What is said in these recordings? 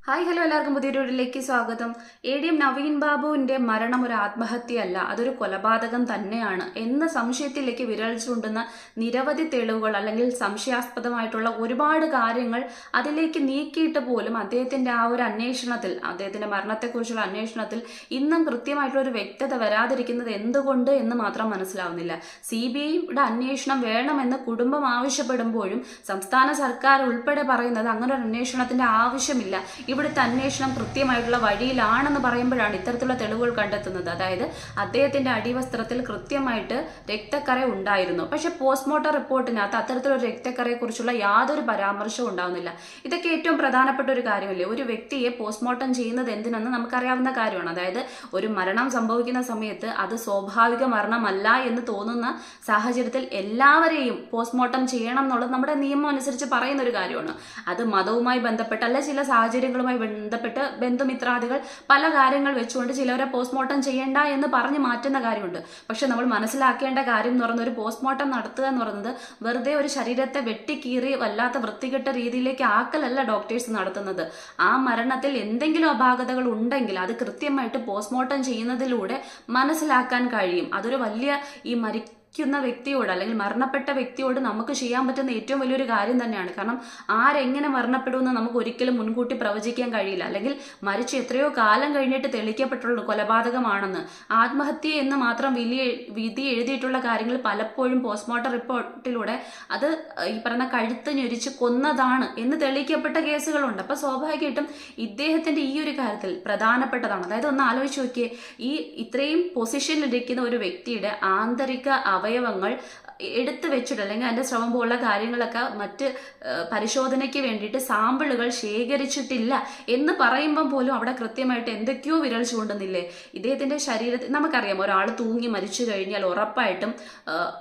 Hi hello എല്ലാവർക്കും പുതിയൊരു വീഡിയോയിലേക്ക് സ്വാഗതം. ADM നവീൻ ബാബുവിന്റെ മരണം ഒരു ആത്മഹത്യയല്ല, അതൊരു കൊലപാതകം തന്നെയാണ് എന്ന സംശയത്തിലേക്ക് വിരൽ ചൂണ്ടുന്ന നിരവധി തെളിവുകൾ അല്ലെങ്കിൽ സംശയാസ്പദമായിട്ടുള്ള ഒരുപാട് കാര്യങ്ങൾ അതിലേക്ക് നീക്കിയിട്ട് പോലും അദ്ദേഹത്തിന്റെ ആ ഒരു അന്വേഷണത്തിൽ, അദ്ദേഹത്തിന്റെ മരണത്തെക്കുറിച്ചുള്ള അന്വേഷണത്തിൽ ഇന്നും കൃത്യമായിട്ടുള്ള ഒരു വ്യക്തത വരാതിരിക്കുന്നത് എന്തുകൊണ്ട് എന്ന് മാത്രം മനസ്സിലാവുന്നില്ല. CBIയുടെ അന്വേഷണം വേണമെന്ന് കുടുംബം ആവശ്യപ്പെടുമ്പോഴും സംസ്ഥാന സർക്കാർ ഉൾപ്പെടെ പറയുന്നത് അങ്ങനെ ഒരു അന്വേഷണത്തിന്റെ ആവശ്യമില്ല, ഇവിടുത്തെ അന്വേഷണം കൃത്യമായിട്ടുള്ള വഴിയിലാണെന്ന് പറയുമ്പോഴാണ് ഇത്തരത്തിലുള്ള തെളിവുകൾ കണ്ടെത്തുന്നത്. അതായത് അദ്ദേഹത്തിന്റെ അടിവസ്ത്രത്തിൽ കൃത്യമായിട്ട് രക്തക്കറ ഉണ്ടായിരുന്നു, പക്ഷെ പോസ്റ്റ്മോർട്ടം റിപ്പോർട്ടിനകത്ത് അത്തരത്തിലൊരു രക്തക്കറയെ കുറിച്ചുള്ള യാതൊരു പരാമർശവും ഉണ്ടാവുന്നില്ല. ഇതൊക്കെ ഏറ്റവും പ്രധാനപ്പെട്ട ഒരു കാര്യമല്ലേ. ഒരു വ്യക്തിയെ പോസ്റ്റ്മോർട്ടം ചെയ്യുന്നത് എന്തിനെന്ന് നമുക്കറിയാവുന്ന കാര്യമാണ്. അതായത് ഒരു മരണം സംഭവിക്കുന്ന സമയത്ത് അത് സ്വാഭാവിക മരണമല്ല എന്ന് തോന്നുന്ന സാഹചര്യത്തിൽ എല്ലാവരെയും പോസ്റ്റ്മോർട്ടം ചെയ്യണം എന്നുള്ളത് നമ്മുടെ നിയമം അനുസരിച്ച് പറയുന്ന ഒരു കാര്യമാണ്. അത് മതവുമായി ബന്ധപ്പെട്ട അല്ല ചില സാഹചര്യങ്ങളുമായി ബന്ധപ്പെട്ട് ബന്ധുമിത്രാദികൾ പല കാര്യങ്ങൾ വെച്ചുകൊണ്ട് ചിലവരെ പോസ്റ്റ്മോർട്ടം ചെയ്യേണ്ട എന്ന് പറഞ്ഞ് മാറ്റുന്ന കാര്യമുണ്ട്. പക്ഷെ നമ്മൾ മനസ്സിലാക്കേണ്ട കാര്യം എന്ന് പറയുന്നത് ഒരു പോസ്റ്റ്മോർട്ടം നടത്തുക എന്ന് പറയുന്നത് വെറുതെ ഒരു ശരീരത്തെ വെട്ടിക്കീറി വല്ലാത്ത വൃത്തികെട്ട രീതിയിലേക്ക് ആക്കലല്ല ഡോക്ടേഴ്സ് നടത്തുന്നത്. ആ മരണത്തിൽ എന്തെങ്കിലും അപാകതകൾ ഉണ്ടെങ്കിൽ അത് കൃത്യമായിട്ട് പോസ്റ്റ്മോർട്ടം ചെയ്യുന്നതിലൂടെ മനസ്സിലാക്കാൻ കഴിയും. അതൊരു വലിയ ഈ വ്യക്തിയോട് അല്ലെങ്കിൽ മരണപ്പെട്ട വ്യക്തിയോട് നമുക്ക് ചെയ്യാൻ പറ്റുന്ന ഏറ്റവും വലിയൊരു കാര്യം തന്നെയാണ്. കാരണം ആരെങ്ങനെ മരണപ്പെടുമെന്ന് നമുക്ക് ഒരിക്കലും മുൻകൂട്ടി പ്രവചിക്കാൻ കഴിയില്ല. അല്ലെങ്കിൽ മരിച്ച് എത്രയോ കാലം കഴിഞ്ഞിട്ട് തെളിയിക്കപ്പെട്ടുള്ള കൊലപാതകമാണെന്ന്, ആത്മഹത്യ എന്ന് മാത്രം വിധി എഴുതിയിട്ടുള്ള കാര്യങ്ങൾ പലപ്പോഴും പോസ്റ്റ്മോർട്ടം റിപ്പോർട്ടിലൂടെ അത് ഈ പറയുന്ന കഴുത്ത് ഞൊരിച്ച് കൊന്നതാണ് എന്ന് തെളിയിക്കപ്പെട്ട കേസുകളുണ്ട്. അപ്പൊ സ്വാഭാവികമായിട്ടും ഇദ്ദേഹത്തിന്റെ ഈ ഒരു കാര്യത്തിൽ പ്രധാനപ്പെട്ടതാണ്. അതായത് ഒന്ന് ആലോചിച്ച് നോക്കിയേ, ഈ ഇത്രയും പൊസിഷനിലിരിക്കുന്ന ഒരു വ്യക്തിയുടെ ആന്തരിക അവയവങ്ങൾ എടുത്തു വെച്ചിട്ട് അല്ലെങ്കിൽ അതിന്റെ ശ്രമം പോലുള്ള കാര്യങ്ങളൊക്കെ മറ്റ് പരിശോധനയ്ക്ക് വേണ്ടിയിട്ട് സാമ്പിളുകൾ ശേഖരിച്ചിട്ടില്ല എന്ന് പറയുമ്പം പോലും അവിടെ കൃത്യമായിട്ട് എന്തൊക്കെയോ വിരൽ ചൂണ്ടുന്നില്ലേ. ഇദ്ദേഹത്തിന്റെ ശരീരത്തിൽ നമുക്കറിയാം, ഒരാൾ തൂങ്ങി മരിച്ചു കഴിഞ്ഞാൽ ഉറപ്പായിട്ടും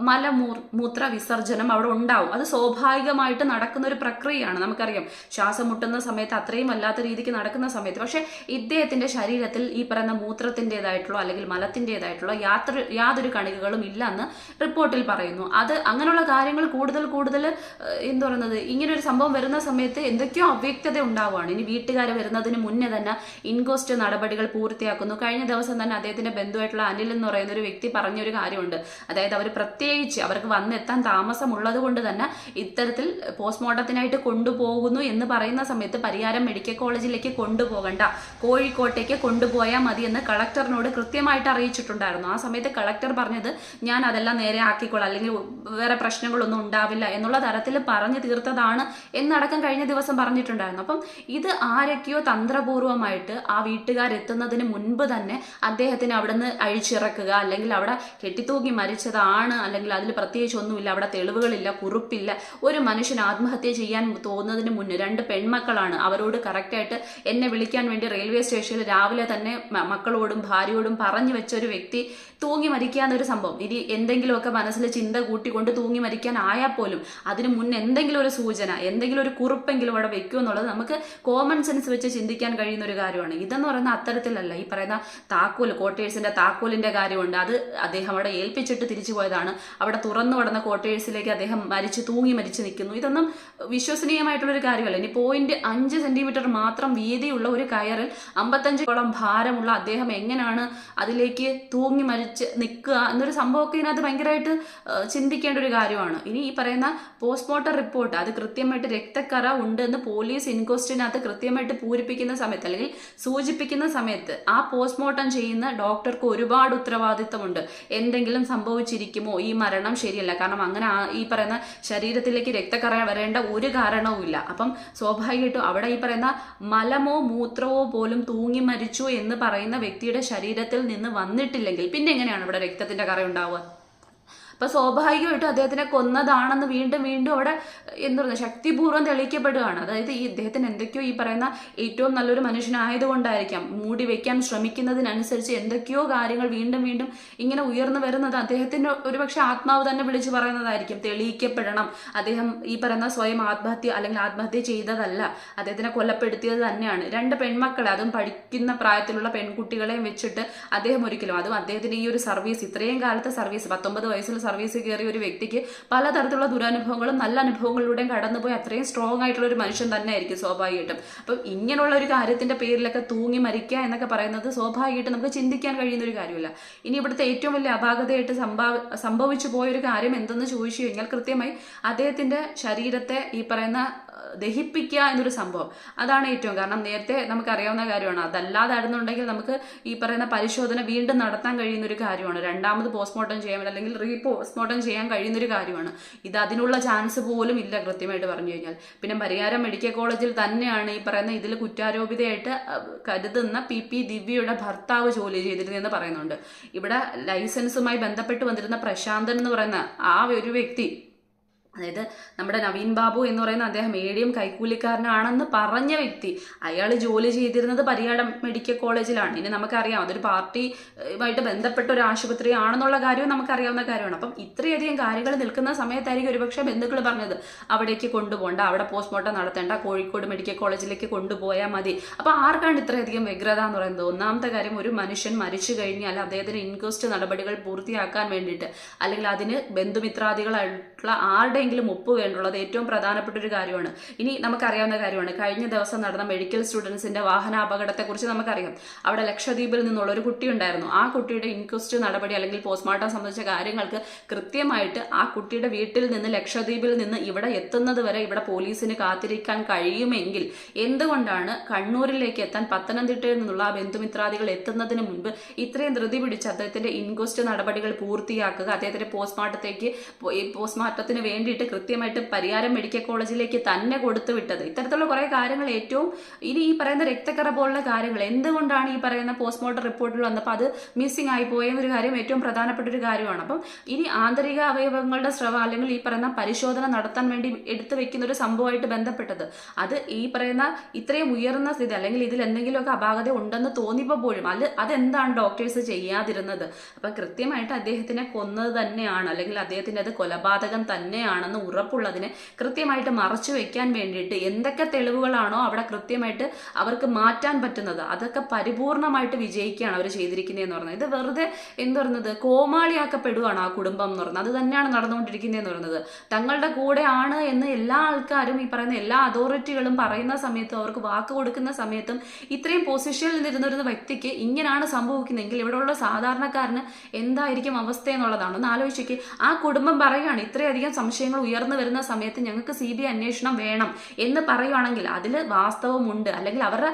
മലമൂത്ര വിസർജനം അവിടെ ഉണ്ടാവും. അത് സ്വാഭാവികമായിട്ട് നടക്കുന്ന ഒരു പ്രക്രിയയാണ്. നമുക്കറിയാം, ശ്വാസം മുട്ടുന്ന സമയത്ത് അത്രയും വല്ലാത്ത രീതിക്ക് നടക്കുന്ന സമയത്ത്. പക്ഷെ ഇദ്ദേഹത്തിന്റെ ശരീരത്തിൽ ഈ പറയുന്ന മൂത്രത്തിൻ്റെതായിട്ടുള്ള അല്ലെങ്കിൽ മലത്തിൻ്റെതായിട്ടുള്ള യാതൊരു കണികകളും ഇല്ലെന്ന് റിപ്പോർട്ടിൽ പറയുന്നു. അത് അങ്ങനെയുള്ള കാര്യങ്ങൾ കൂടുതൽ എന്താ പറയുന്നത്, ഇങ്ങനെ ഒരു സംഭവം വരുന്ന സമയത്ത് എന്തൊക്കെയോ അവ്യക്തത ഉണ്ടാവുകയാണ്. ഇനി വീട്ടുകാരെ വരുന്നതിന് മുന്നേ തന്നെ ഇൻക്വസ്റ്റ് നടപടികൾ പൂർത്തിയാക്കുന്നു. കഴിഞ്ഞ ദിവസം തന്നെ അദ്ദേഹത്തിന്റെ ബന്ധുവായിട്ടുള്ള അനിൽ എന്ന് പറയുന്ന ഒരു വ്യക്തി പറഞ്ഞൊരു കാര്യമുണ്ട്. അതായത് അവർ പ്രത്യേകിച്ച് അവർക്ക് വന്നെത്താൻ താമസമുള്ളത് കൊണ്ട് തന്നെ ഇത്തരത്തിൽ പോസ്റ്റ്മോർട്ടത്തിനായിട്ട് കൊണ്ടുപോകുന്നു എന്ന് പറയുന്ന സമയത്ത് പരിയാരം മെഡിക്കൽ കോളേജിലേക്ക് കൊണ്ടുപോകണ്ട, കോഴിക്കോട്ടേക്ക് കൊണ്ടുപോയാൽ മതി എന്ന് കളക്ടറിനോട് കൃത്യമായിട്ട് അറിയിച്ചിട്ടുണ്ടായിരുന്നു. ആ സമയത്ത് കളക്ടർ പറഞ്ഞത് ഞാൻ അതെല്ലാം നേരെ ആക്കിക്കോളാം, അല്ലെങ്കിൽ വേറെ പ്രശ്നങ്ങളൊന്നും ഉണ്ടാവില്ല എന്നുള്ള തരത്തിൽ പറഞ്ഞു തീർത്തതാണ് എന്നടക്കം കഴിഞ്ഞ ദിവസം പറഞ്ഞിട്ടുണ്ടായിരുന്നു. അപ്പം ഇത് ആരൊക്കെയോ തന്ത്രപൂർവമായിട്ട് ആ വീട്ടുകാരെത്തുന്നതിന് മുൻപ് തന്നെ അദ്ദേഹത്തിന് അവിടെ നിന്ന് അഴിച്ചിറക്കുക, അല്ലെങ്കിൽ അവിടെ കെട്ടിത്തൂങ്ങി മരിച്ചതാണ്, അല്ലെങ്കിൽ അതിൽ പ്രത്യേകിച്ച് ഒന്നുമില്ല, അവിടെ തെളിവുകളില്ല, കുറിപ്പില്ല. ഒരു മനുഷ്യൻ ആത്മഹത്യ ചെയ്യാൻ തോന്നുന്നതിന് മുന്നേ 2 പെൺമക്കളാണ്, അവരോട് കറക്റ്റായിട്ട് എന്നെ വിളിക്കാൻ വേണ്ടി റെയിൽവേ സ്റ്റേഷനിൽ രാവിലെ തന്നെ മക്കളോടും ഭാര്യയോടും പറഞ്ഞു വെച്ച ഒരു വ്യക്തി തൂങ്ങി മരിക്കാന്നൊരു സംഭവം. ഇനി എന്തെങ്കിലുമൊക്കെ മനസ്സിൽ ചിന്ത കൂട്ടിക്കൊണ്ട് തൂങ്ങി മരിക്കാൻ ആയാൽ പോലും അതിന് മുന്നേ എന്തെങ്കിലും ഒരു സൂചന, എന്തെങ്കിലും ഒരു കുറിപ്പെങ്കിലും അവിടെ വെക്കും എന്നുള്ളത് നമുക്ക് കോമൺ സെൻസ് വെച്ച് ചിന്തിക്കാൻ കഴിയുന്ന ഒരു കാര്യമാണ്. ഇതെന്ന് പറയുന്ന അത്തരത്തിലല്ല. ഈ പറയുന്ന താക്കോൽ, ക്വാർട്ടേഴ്സിന്റെ താക്കോലിന്റെ കാര്യമുണ്ട്, അത് അദ്ദേഹം അവിടെ ഏൽപ്പിച്ചിട്ട് തിരിച്ചു പോയതാണ്. അവിടെ തുറന്നു കിടന്ന ക്വാർട്ടേഴ്സിലേക്ക് അദ്ദേഹം തൂങ്ങി മരിച്ചു നിൽക്കുന്നു. ഇതൊന്നും വിശ്വസനീയമായിട്ടുള്ളൊരു കാര്യമല്ല. ഇനി 0.5 സെന്റിമീറ്റർ മാത്രം വീതിയുള്ള ഒരു കയറിൽ 55ഓളം ഭാരമുള്ള അദ്ദേഹം എങ്ങനെയാണ് അതിലേക്ക് തൂങ്ങി മരിച്ച് നിൽക്കുക എന്നൊരു സംഭവമൊക്കെ ഇതിനകത്ത് ഭയങ്കരമായിട്ട് ചിന്തിക്കേണ്ട ഒരു കാര്യമാണ്. ഇനി ഈ പറയുന്ന പോസ്റ്റ്മോർട്ടം റിപ്പോർട്ട് അത് കൃത്യമായിട്ട് രക്തക്കറ ഉണ്ട് എന്ന് പോലീസ് ഇൻക്വസ്റ്റിനകത്ത് കൃത്യമായിട്ട് പൂരിപ്പിക്കുന്ന സമയത്ത് അല്ലെങ്കിൽ സൂചിപ്പിക്കുന്ന സമയത്ത് ആ പോസ്റ്റ്മോർട്ടം ചെയ്യുന്ന ഡോക്ടർക്ക് ഒരുപാട് ഉത്തരവാദിത്തമുണ്ട്. എന്തെങ്കിലും സംഭവിച്ചിരിക്കുമോ, ഈ മരണം ശരിയല്ല, കാരണം അങ്ങനെ ഈ പറയുന്ന ശരീരത്തിലേക്ക് രക്തക്കറ വരേണ്ട ഒരു കാരണവും ഇല്ല. അപ്പം സ്വാഭാവികമായിട്ടും അവിടെ ഈ പറയുന്ന മലമോ മൂത്രമോ പോലും തൂങ്ങി മരിച്ചു എന്ന് പറയുന്ന വ്യക്തിയുടെ ശരീരത്തിൽ നിന്ന് വന്നിട്ടില്ലെങ്കിൽ പിന്നെ എങ്ങനെയാണ് ഇവിടെ രക്തത്തിന്റെ കറ ഉണ്ടാവുക? അപ്പൊ സ്വാഭാവികമായിട്ടും അദ്ദേഹത്തിനെ കൊന്നതാണെന്ന് വീണ്ടും അവിടെ എന്താ പറയുക ശക്തിപൂർവ്വം തെളിയിക്കപ്പെടുകയാണ്. അതായത് ഈ ഇദ്ദേഹത്തിന് എന്തൊക്കെയോ ഈ പറയുന്ന ഏറ്റവും നല്ലൊരു മനുഷ്യനായതുകൊണ്ടായിരിക്കാം മൂടി വെക്കാൻ ശ്രമിക്കുന്നതിനനുസരിച്ച് എന്തൊക്കെയോ കാര്യങ്ങൾ വീണ്ടും ഇങ്ങനെ ഉയർന്നു വരുന്നത് അദ്ദേഹത്തിന്റെ ഒരുപക്ഷെ ആത്മാവ് തന്നെ വിളിച്ചു പറയുന്നതായിരിക്കും. തെളിയിക്കപ്പെടണം, അദ്ദേഹം ഈ പറയുന്ന സ്വയം ആത്മഹത്യ അല്ലെങ്കിൽ ആത്മഹത്യ ചെയ്തതല്ല, അദ്ദേഹത്തിനെ കൊലപ്പെടുത്തിയത് തന്നെയാണ്. 2 പെൺമക്കളെ, അതും പഠിക്കുന്ന പ്രായത്തിലുള്ള പെൺകുട്ടികളെയും വെച്ചിട്ട് അദ്ദേഹം ഒരിക്കലും, അതും അദ്ദേഹത്തിന്റെ ഈ ഒരു സർവീസ്, ഇത്രയും കാലത്തെ സർവീസ്, 19 വയസ്സിൽ സർവീസിൽ കയറിയ ഒരു വ്യക്തിക്ക് പലതരത്തിലുള്ള ദുരനുഭവങ്ങളും നല്ല അനുഭവങ്ങളിലൂടെയും കടന്നുപോയി അത്രയും സ്ട്രോങ് ആയിട്ടുള്ള ഒരു മനുഷ്യൻ തന്നെ ആയിരിക്കും സ്വാഭാവികമായിട്ടും. അപ്പം ഇങ്ങനെയുള്ള ഒരു കാര്യത്തിന്റെ പേരിലൊക്കെ തൂങ്ങി മരിക്കുക എന്നൊക്കെ പറയുന്നത് സ്വാഭാവികമായിട്ട് നമുക്ക് ചിന്തിക്കാൻ കഴിയുന്ന ഒരു കാര്യമല്ല. ഇനി ഇവിടുത്തെ ഏറ്റവും വലിയ അപാകതയായിട്ട് സംഭവിച്ചു പോയൊരു കാര്യം എന്തെന്ന് ചോദിച്ചു കഴിഞ്ഞാൽ കൃത്യമായി അദ്ദേഹത്തിന്റെ ശരീരത്തെ ഈ പറയുന്ന ദഹിപ്പിക്കുക എന്നൊരു സംഭവം, അതാണ് ഏറ്റവും. കാരണം നേരത്തെ നമുക്കറിയാവുന്ന കാര്യമാണ്. അതല്ലാതായിരുന്നുണ്ടെങ്കിൽ നമുക്ക് ഈ പറയുന്ന പരിശോധന വീണ്ടും നടത്താൻ കഴിയുന്ന ഒരു കാര്യമാണ്. രണ്ടാമത് പോസ്റ്റ്മോർട്ടം ചെയ്യാൻ അല്ലെങ്കിൽ പോസ്റ്റ്മോർട്ടം ചെയ്യാൻ കഴിയുന്ന ഒരു കാര്യമാണ്. ഇത് അതിനുള്ള ചാൻസ് പോലും ഇല്ല കൃത്യമായിട്ട് പറഞ്ഞു കഴിഞ്ഞാൽ. പിന്നെ പരിയാരം മെഡിക്കൽ കോളേജിൽ തന്നെയാണ് ഈ പറയുന്ന ഇതിൽ കുറ്റാരോപിതയായിട്ട് കരുതുന്ന പി ദിവ്യയുടെ ഭർത്താവ് ജോലി ചെയ്തിരുന്നതെന്ന് പറയുന്നുണ്ട്. ഇവിടെ ലൈസൻസുമായി ബന്ധപ്പെട്ട് വന്നിരുന്ന പ്രശാന്തൻ എന്ന് പറയുന്ന ആ ഒരു വ്യക്തി, അതായത് നമ്മുടെ നവീൻ ബാബു എന്ന് പറയുന്ന അദ്ദേഹം ADM കൈക്കൂലിക്കാരനാണെന്ന് പറഞ്ഞ വ്യക്തി, അയാൾ ജോലി ചെയ്തിരുന്നത് പരിയാരം മെഡിക്കൽ കോളേജിലാണ്. ഇനി നമുക്കറിയാം അതൊരു പാർട്ടിയുമായിട്ട് ബന്ധപ്പെട്ട ഒരു ആശുപത്രി ആണെന്നുള്ള കാര്യവും നമുക്കറിയാവുന്ന കാര്യമാണ്. അപ്പം ഇത്രയധികം കാര്യങ്ങൾ നിൽക്കുന്ന സമയത്തായിരിക്കും ഒരുപക്ഷെ ബന്ധുക്കൾ പറഞ്ഞത് അവിടേക്ക് കൊണ്ടുപോകണ്ട, അവിടെ പോസ്റ്റ്മോർട്ടം നടത്തേണ്ട, കോഴിക്കോട് മെഡിക്കൽ കോളേജിലേക്ക് കൊണ്ടുപോയാൽ മതി. അപ്പോൾ ആർക്കാണ് ഇത്രയധികം വ്യഗ്രത എന്ന് പറയുന്നത്? ഒന്നാമത്തെ കാര്യം, ഒരു മനുഷ്യൻ മരിച്ചു കഴിഞ്ഞാൽ അദ്ദേഹത്തിന് ഇൻക്വസ്റ്റ് നടപടികൾ പൂർത്തിയാക്കാൻ വേണ്ടിയിട്ട് അല്ലെങ്കിൽ അതിന് ബന്ധുമിത്രാദികളായിട്ടുള്ള ആരുടെയെങ്കിലും ഒപ്പ് വേണ്ടുള്ളത് ഏറ്റവും പ്രധാനപ്പെട്ട ഒരു കാര്യമാണ്. ഇനി നമുക്കറിയാവുന്ന കാര്യമാണ്, കഴിഞ്ഞ ദിവസം നടന്ന മെഡിക്കൽ സ്റ്റുഡൻസിന്റെ വാഹനാപകടത്തെക്കുറിച്ച് നമുക്കറിയാം. അവിടെ ലക്ഷദ്വീപിൽ നിന്നുള്ള ഒരു കുട്ടി ഉണ്ടായിരുന്നു. ആ കുട്ടിയുടെ ഇൻക്വസ്റ്റ് നടപടി അല്ലെങ്കിൽ പോസ്റ്റ്മോർട്ടം സംബന്ധിച്ച കാര്യങ്ങൾക്ക് കൃത്യമായിട്ട് ആ കുട്ടിയുടെ വീട്ടിൽ നിന്ന് ലക്ഷദ്വീപിൽ നിന്ന് ഇവിടെ എത്തുന്നത് വരെ ഇവിടെ പോലീസിന് കാത്തിരിക്കാൻ കഴിയുമെങ്കിൽ എന്തുകൊണ്ടാണ് കണ്ണൂരിലേക്ക് എത്താൻ പത്തനംതിട്ടയിൽ നിന്നുള്ള ആ ബന്ധുമിത്രാദികൾ എത്തുന്നതിന് മുൻപ് ഇത്രയും ധൃതി പിടിച്ച് അദ്ദേഹത്തിന്റെ ഇൻക്വസ്റ്റ് നടപടികൾ പൂർത്തിയാക്കുക, അദ്ദേഹത്തിന്റെ പോസ്റ്റ്മോർട്ടത്തിന് വേണ്ടിയിട്ട് കൃത്യമായിട്ട് പരിയാരം മെഡിക്കൽ കോളേജിലേക്ക് തന്നെ കൊടുത്തു വിട്ടത്? ഇത്തരത്തിലുള്ള കുറെ കാര്യങ്ങൾ ഏറ്റവും ഇനി ഈ പറയുന്ന രക്തക്കറ പോലുള്ള കാര്യങ്ങൾ എന്തുകൊണ്ടാണ് ഈ പറയുന്ന പോസ്റ്റ്മോർട്ടം റിപ്പോർട്ടിൽ വന്നപ്പോൾ അത് മിസ്സിംഗ് ആയി പോയെന്നൊരു കാര്യം ഏറ്റവും പ്രധാനപ്പെട്ട ഒരു കാര്യമാണ്. അപ്പം ഇനി ആന്തരിക അവയവങ്ങളുടെ സ്രവം അല്ലെങ്കിൽ ഈ പറയുന്ന പരിശോധന നടത്താൻ വേണ്ടി എടുത്തു വെക്കുന്ന ഒരു സംഭവമായിട്ട് ബന്ധപ്പെട്ടത്, അത് ഈ പറയുന്ന ഇത്രയും ഉയർന്ന സ്ഥിതി അല്ലെങ്കിൽ ഇതിൽ എന്തെങ്കിലുമൊക്കെ അപാകത ഉണ്ടെന്ന് തോന്നിയപ്പോൾ പോലും അതെന്താണ് ഡോക്ടേഴ്സ് ചെയ്യാതിരുന്നത്? അപ്പം കൃത്യമായിട്ട് അദ്ദേഹത്തിനെ കൊന്നത് തന്നെയാണ് അല്ലെങ്കിൽ അദ്ദേഹത്തിന്റെ അത് കൊലപാതകം തന്നെയാണെന്ന് ഉറപ്പുള്ളതിനെ കൃത്യമായിട്ട് മറച്ചു വെക്കാൻ വേണ്ടിയിട്ട് എന്തൊക്കെ തെളിവുകളാണോ അവിടെ കൃത്യമായിട്ട് അവർക്ക് മാറ്റാൻ പറ്റുന്നത് അതൊക്കെ പരിപൂർണമായിട്ട് വിജയിക്കുകയാണ് അവർ ചെയ്തിരിക്കുന്നതെന്ന് പറഞ്ഞത്. ഇത് വെറുതെ എന്ന് പറയുന്നത് കോമാളിയാക്കപ്പെടുകയാണ് ആ കുടുംബം എന്ന് പറയുന്നത്. അത് തന്നെയാണ് നടന്നുകൊണ്ടിരിക്കുന്നതെന്ന് പറയുന്നത്. തങ്ങളുടെ കൂടെ ആണ് എന്ന് എല്ലാ ആൾക്കാരും ഈ പറയുന്ന എല്ലാ അതോറിറ്റികളും പറയുന്ന സമയത്തും അവർക്ക് വാക്ക് കൊടുക്കുന്ന സമയത്തും ഇത്രയും പൊസിഷനിൽ നിന്നിരുന്ന വ്യക്തിക്ക് ഇങ്ങനെയാണ് സംഭവിക്കുന്നതെങ്കിൽ ഇവിടെയുള്ള സാധാരണക്കാരന് എന്തായിരിക്കും അവസ്ഥ എന്നുള്ളതാണ്. ഒന്ന് ആലോചിച്ചേക്ക്. ആ കുടുംബം പറയുകയാണ് ഇത്രയധികം സംശയങ്ങൾ ഉയർന്നു വരുന്ന സമയത്ത് ഞങ്ങൾക്ക് CBI അന്വേഷണം വേണം എന്ന് പറയുവാണെങ്കിൽ അതിൽ വാസ്തവമുണ്ട്. അല്ലെങ്കിൽ അവരുടെ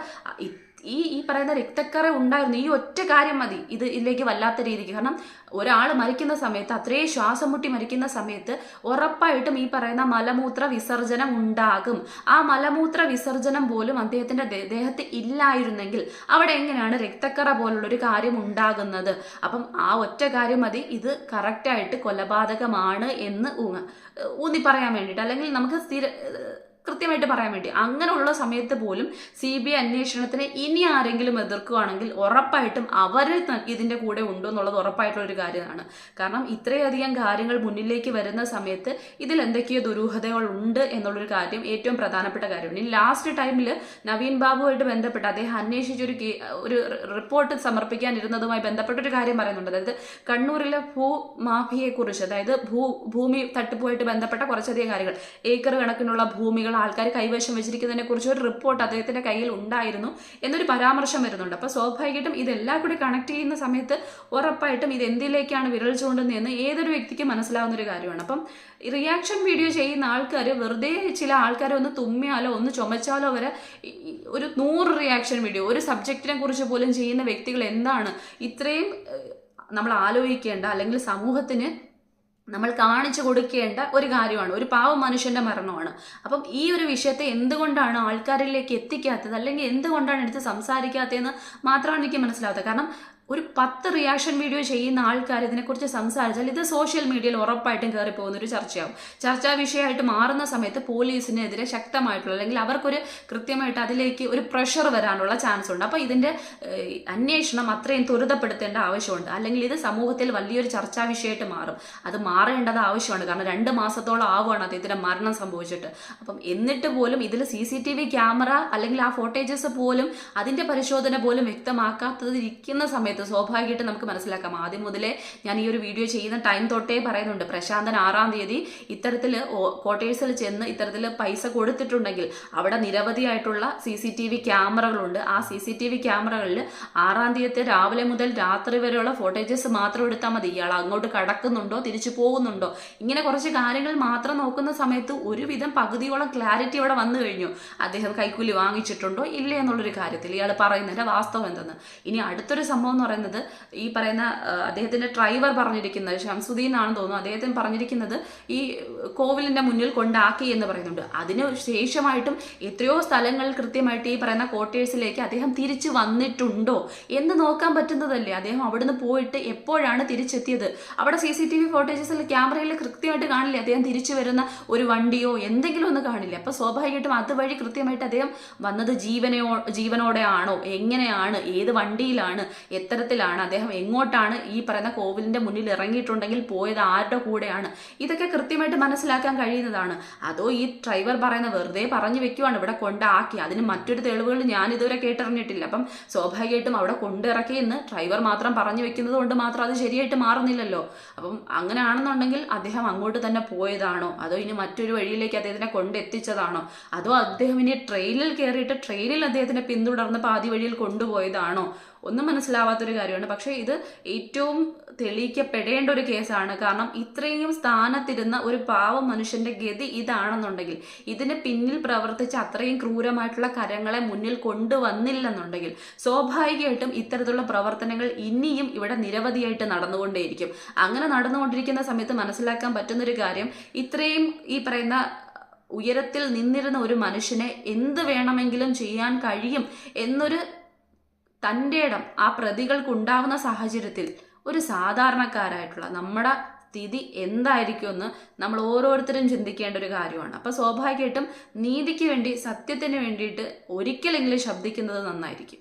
ഈ പറയുന്ന രക്തക്കറ ഉണ്ടായിരുന്നു, ഈ ഒറ്റ കാര്യം മതി ഇതിലേക്ക് വല്ലാത്ത രീതിക്ക്. കാരണം ഒരാൾ മരിക്കുന്ന സമയത്ത് അത്രയും ശ്വാസം മുട്ടി മരിക്കുന്ന സമയത്ത് ഉറപ്പായിട്ടും ഈ പറയുന്ന മലമൂത്ര വിസർജനം ഉണ്ടാകും. ആ മലമൂത്ര വിസർജനം പോലും അദ്ദേഹത്തിന്റെ ദേഹത്ത് ഇല്ലായിരുന്നെങ്കിൽ അവിടെ എങ്ങനെയാണ് രക്തക്കറ പോലുള്ളൊരു കാര്യം ഉണ്ടാകുന്നത്? അപ്പം ആ ഒറ്റ കാര്യം മതി ഇത് കറക്റ്റായിട്ട് കൊലപാതകമാണ് എന്ന് ഊന്നി പറയാൻ വേണ്ടിയിട്ട്, അല്ലെങ്കിൽ നമുക്ക് കൃത്യമായിട്ട് പറയാൻ വേണ്ടി. അങ്ങനെയുള്ള സമയത്ത് പോലും CBI അന്വേഷണത്തിന് ഇനി ആരെങ്കിലും എതിർക്കുകയാണെങ്കിൽ ഉറപ്പായിട്ടും അവർ ഇതിന്റെ കൂടെ ഉണ്ടോ എന്നുള്ളത് ഉറപ്പായിട്ടുള്ള ഒരു കാര്യമാണ്. കാരണം ഇത്രയധികം കാര്യങ്ങൾ മുന്നിലേക്ക് വരുന്ന സമയത്ത് ഇതിൽ എന്തൊക്കെയോ ദുരൂഹതകൾ ഉണ്ട് എന്നുള്ളൊരു കാര്യം ഏറ്റവും പ്രധാനപ്പെട്ട കാര്യമാണ്. ഇനി ലാസ്റ്റ് ടൈമിൽ നവീൻ ബാബുവായിട്ട് ബന്ധപ്പെട്ട് അദ്ദേഹം അന്വേഷിച്ചൊരു ഒരു റിപ്പോർട്ട് സമർപ്പിക്കാനിരുന്നതുമായി ബന്ധപ്പെട്ടൊരു കാര്യം പറയുന്നുണ്ട്. അതായത് കണ്ണൂരിലെ ഭൂമാഫിയെക്കുറിച്ച്, അതായത് ഭൂമി തട്ടിപ്പുമായിട്ട് ബന്ധപ്പെട്ട കുറച്ചധികം കാര്യങ്ങൾ, ഏക്കർ കണക്കിനുള്ള ഭൂമികൾ ആൾക്കാർ കൈവശം വെച്ചിരിക്കുന്നതിനെ കുറിച്ച് ഒരു റിപ്പോർട്ട് അദ്ദേഹത്തിന്റെ കയ്യിൽ ഉണ്ടായിരുന്നു എന്നൊരു പരാമർശം വരുന്നുണ്ട്. അപ്പൊ സ്വാഭാവികമായിട്ടും ഇതെല്ലാം കൂടി കണക്ട് ചെയ്യുന്ന സമയത്ത് ഉറപ്പായിട്ടും ഇത് എന്തിലേക്കാണ് വിരൽ ചൂണ്ടുന്നതെന്ന് ഏതൊരു വ്യക്തിക്ക് മനസ്സിലാവുന്ന ഒരു കാര്യമാണ്. അപ്പം റിയാക്ഷൻ വീഡിയോ ചെയ്യുന്ന ആൾക്കാർ വെറുതെ ചില ആൾക്കാരെ ഒന്ന് തുമ്മിയാലോ ഒന്ന് ചുമച്ചാലോ വരെ ഒരു 100 റിയാക്ഷൻ വീഡിയോ ഒരു സബ്ജക്റ്റിനെ കുറിച്ച് പോലും ചെയ്യുന്ന വ്യക്തികൾ എന്താണ് ഇത്രയും നമ്മൾ ആലോചിക്കേണ്ട അല്ലെങ്കിൽ സമൂഹത്തിന് നമ്മൾ കാണിച്ചു കൊടുക്കേണ്ട ഒരു കാര്യമാണ്. ഒരു പാവ മനുഷ്യന്റെ മരണമാണ്. അപ്പം ഈ ഒരു വിഷയത്തെ എന്തുകൊണ്ടാണ് ആൾക്കാരിലേക്ക് എത്തിക്കാത്തത് അല്ലെങ്കിൽ എന്തുകൊണ്ടാണ് എടുത്ത് സംസാരിക്കാത്തതെന്ന് മാത്രമാണ് എനിക്ക് മനസ്സിലാവാത്തത്. കാരണം ഒരു 10 റിയാക്ഷൻ വീഡിയോ ചെയ്യുന്ന ആൾക്കാർ ഇതിനെക്കുറിച്ച് സംസാരിച്ചാൽ ഇത് സോഷ്യൽ മീഡിയയിൽ ഉറപ്പായിട്ടും കയറി പോകുന്ന ഒരു ചർച്ചയാവും. ചർച്ചാ വിഷയമായിട്ട് മാറുന്ന സമയത്ത് പോലീസിനെതിരെ ശക്തമായിട്ടുള്ള അല്ലെങ്കിൽ അവർക്കൊരു കൃത്യമായിട്ട് അതിലേക്ക് ഒരു പ്രഷർ വരാനുള്ള ചാൻസ് ഉണ്ട്. അപ്പോൾ ഇതിന്റെ അന്വേഷണം അത്രയും ത്വരിതപ്പെടുത്തേണ്ട ആവശ്യമുണ്ട്. അല്ലെങ്കിൽ ഇത് സമൂഹത്തിൽ വലിയൊരു ചർച്ചാ വിഷയമായിട്ട് മാറും. അത് മാറേണ്ടത് ആവശ്യമാണ്. കാരണം 2 മാസത്തോളം ആവുകയാണ് അദ്ദേഹത്തിന്റെ മരണം സംഭവിച്ചിട്ട്. അപ്പം എന്നിട്ട് പോലും ഇതിൽ CCTV ക്യാമറ അല്ലെങ്കിൽ ആ ഫോട്ടേജസ് പോലും അതിന്റെ പരിശോധന പോലും വ്യക്തമാക്കാത്തതിരിക്കുന്ന സമയത്ത് സമയത്ത് സ്വാഭാവികമായിട്ട് നമുക്ക് മനസ്സിലാക്കാം. ആദ്യം മുതലേ ഞാൻ ഈ ഒരു വീഡിയോ ചെയ്യുന്ന ടൈം തൊട്ടേ പറയുന്നുണ്ട്, പ്രശാന്തൻ 6-ാം തീയതി ഇത്തരത്തിൽ ക്വാർട്ടേഴ്സിൽ ചെന്ന് ഇത്തരത്തിൽ പൈസ കൊടുത്തിട്ടുണ്ടെങ്കിൽ അവിടെ നിരവധിയായിട്ടുള്ള CCTV ക്യാമറകളുണ്ട്. ആ CCTV ക്യാമറകളിൽ 6-ാം തീയതി രാവിലെ മുതൽ രാത്രി വരെയുള്ള ഫോട്ടേജസ് മാത്രം എടുത്താൽ മതി. ഇയാൾ അങ്ങോട്ട് കടക്കുന്നുണ്ടോ, തിരിച്ചു പോകുന്നുണ്ടോ, ഇങ്ങനെ കുറച്ച് കാര്യങ്ങൾ മാത്രം നോക്കുന്ന സമയത്ത് ഒരുവിധം പകുതിയോളം ക്ലാരിറ്റി ഇവിടെ വന്നു കഴിഞ്ഞു. അദ്ദേഹം കൈക്കൂലി വാങ്ങിച്ചിട്ടുണ്ടോ ഇല്ലേ എന്നുള്ളൊരു കാര്യത്തിൽ ഇയാൾ പറയുന്നതിന്റെ വാസ്തവം എന്തെന്ന്. ഇനി അടുത്തൊരു സംഭവം എന്ന് പറയുന്നത്, ഈ പറയുന്ന അദ്ദേഹത്തിന്റെ ഡ്രൈവർ പറഞ്ഞിരിക്കുന്നത്, ഷംസുദ്ദീൻ ആണെന്ന് തോന്നുന്നു, അദ്ദേഹത്തിന് പറഞ്ഞിരിക്കുന്നത് ഈ കോവിലിന്റെ മുന്നിൽ കൊണ്ടാക്കി എന്ന് പറയുന്നുണ്ട്. അതിന് ശേഷമായിട്ടും എത്രയോ സ്ഥലങ്ങളിൽ കൃത്യമായിട്ട് ഈ പറയുന്ന ക്വാർട്ടേഴ്സിലേക്ക് അദ്ദേഹം തിരിച്ചു വന്നിട്ടുണ്ടോ എന്ന് നോക്കാൻ പറ്റുന്നതല്ലേ. അദ്ദേഹം അവിടുന്ന് പോയിട്ട് എപ്പോഴാണ് തിരിച്ചെത്തിയത്? അവിടെ CCTV ഫോട്ടേജസിൽ ക്യാമറയിൽ കൃത്യമായിട്ട് കാണില്ലേ അദ്ദേഹം തിരിച്ചു വരുന്ന ഒരു വണ്ടിയോ എന്തെങ്കിലും ഒന്ന് കാണില്ല. അപ്പൊ സ്വാഭാവികമായിട്ടും അതുവഴി കൃത്യമായിട്ട് അദ്ദേഹം വന്നത് ജീവനോടെ ആണോ, എങ്ങനെയാണ്, ഏത് വണ്ടിയിലാണ്, എത്തരത്തിലാണ്, അദ്ദേഹം എങ്ങോട്ടാണ് ഈ പറയുന്ന കോവിലിന്റെ മുന്നിൽ ഇറങ്ങിയിട്ടുണ്ടെങ്കിൽ പോയത് ആരുടെ കൂടെയാണ്, ഇതൊക്കെ കൃത്യമായിട്ട് മനസ്സിലാക്കാൻ കഴിയുന്നതാണ്. അതോ ഈ ഡ്രൈവർ പറയുന്ന വെറുതെ പറഞ്ഞു വെക്കുവാണ് ഇവിടെ കൊണ്ടാക്കി, അതിന് മറ്റൊരു തെളിവുകൾ ഞാൻ ഇതുവരെ കേട്ടറിഞ്ഞിട്ടില്ല. അപ്പം സ്വാഭാവികമായിട്ടും അവിടെ കൊണ്ടിറക്കി എന്ന് ഡ്രൈവർ മാത്രം പറഞ്ഞു വെക്കുന്നത് കൊണ്ട് മാത്രം അത് ശരിയായിട്ട് മാറുന്നില്ലല്ലോ. അപ്പം അങ്ങനെയാണെന്നുണ്ടെങ്കിൽ അദ്ദേഹം അങ്ങോട്ട് തന്നെ പോയതാണോ, അതോ ഇനി മറ്റൊരു വഴിയിലേക്ക് അദ്ദേഹത്തിനെ കൊണ്ടെത്തിച്ചതാണോ, അതോ അദ്ദേഹം ഇനി ട്രെയിനിൽ കയറിയിട്ട് ട്രെയിനിൽ അദ്ദേഹത്തിനെ പിന്തുടർന്ന് പാതി വഴിയിൽ കൊണ്ടുപോയതാണോ, ഒന്നും മനസ്സിലാവാത്തൊരു കാര്യമാണ്. പക്ഷേ ഇത് ഏറ്റവും തെളിയിക്കപ്പെടേണ്ട ഒരു കേസാണ്. കാരണം ഇത്രയും സ്ഥാനത്തിരുന്ന ഒരു പാവം മനുഷ്യന്റെ ഗതി ഇതാണെന്നുണ്ടെങ്കിൽ, ഇതിന് പിന്നിൽ പ്രവർത്തിച്ച അത്രയും ക്രൂരമായിട്ടുള്ള കരങ്ങളെ മുന്നിൽ കൊണ്ടുവന്നില്ലെന്നുണ്ടെങ്കിൽ സ്വാഭാവികമായിട്ടും ഇത്തരത്തിലുള്ള പ്രവർത്തനങ്ങൾ ഇനിയും ഇവിടെ നിരവധിയായിട്ട് നടന്നുകൊണ്ടേയിരിക്കും. അങ്ങനെ നടന്നുകൊണ്ടിരിക്കുന്ന സമയത്ത് മനസ്സിലാക്കാൻ പറ്റുന്നൊരു കാര്യം, ഇത്രയും ഈ പറയുന്ന ഉയരത്തിൽ നിന്നിരുന്ന ഒരു മനുഷ്യനെ എന്ത് വേണമെങ്കിലും ചെയ്യാൻ കഴിയും എന്നൊരു തൻ്റെ ഇടം ആ പ്രതികൾക്കുണ്ടാവുന്ന സാഹചര്യത്തിൽ ഒരു സാധാരണക്കാരായിട്ടുള്ള നമ്മുടെ സ്ഥിതി എന്തായിരിക്കുമെന്ന് നമ്മൾ ഓരോരുത്തരും ചിന്തിക്കേണ്ട ഒരു കാര്യമാണ്. അപ്പോൾ സ്വാഭാവികമായിട്ടും നീതിക്ക് വേണ്ടി, സത്യത്തിന് വേണ്ടിയിട്ട് ഒരിക്കലെങ്കിലും ശബ്ദിക്കുന്നത് നന്നായിരിക്കും.